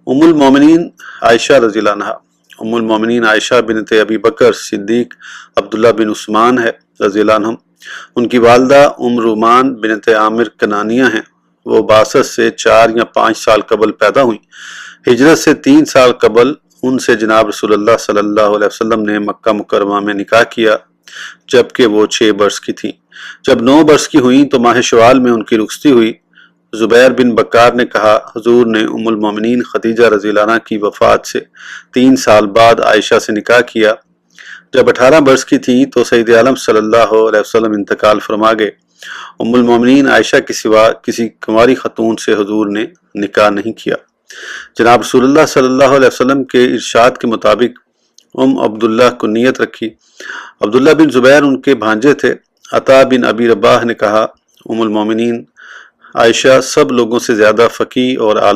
ام المومنین عائشہ رضی اللہ عنہ۔ ام المومنین عائشہ بنت ابی بکر صدیق عبداللہ بن عثمان ہے رضی اللہ عنہم۔ ان کی والدہ ام رومان بنت عامر کنانیہ ہیں۔ وہ بعثت سے 4 یا 5 سال قبل پیدا ہوئیں۔ ہجرت سے 3 سال قبل ان سے جناب رسول اللہ صلی اللہ علیہ وسلم نے مکہ مکرمہ میں نکاح کیا جبکہ وہ 6 برس کی تھیں۔ جب 9 برس کی ہوئیں تو ماہ شوال میں ان کی رخصتی ہوئی۔ زبیر بن بکار نے کہا، حضور نے ام المومنین خدیجہ رضی اللہ عنہ کی وفات سے 3 سال بعد عائشہ سے نکاح کیا۔ جب 18 برس کی تھی تو سید عالم صلی اللہ علیہ وسلم انتقال فرما گئے۔ ام المومنین عائشہ کے سوا کسی کنواری خاتون سے حضور نے نکاح نہیں کیا۔ جناب رسول اللہ صلی اللہ علیہ وسلم کے ارشاد کے مطابق عبداللہ کو نیت رکھی۔ عبداللہ بن زبیر ان کے بھانجے تھے۔ عطا بن ابی رباح نے کہا، ام المومنین عائشہ سب لوگوں سے زیادہ فقیہ اور عالم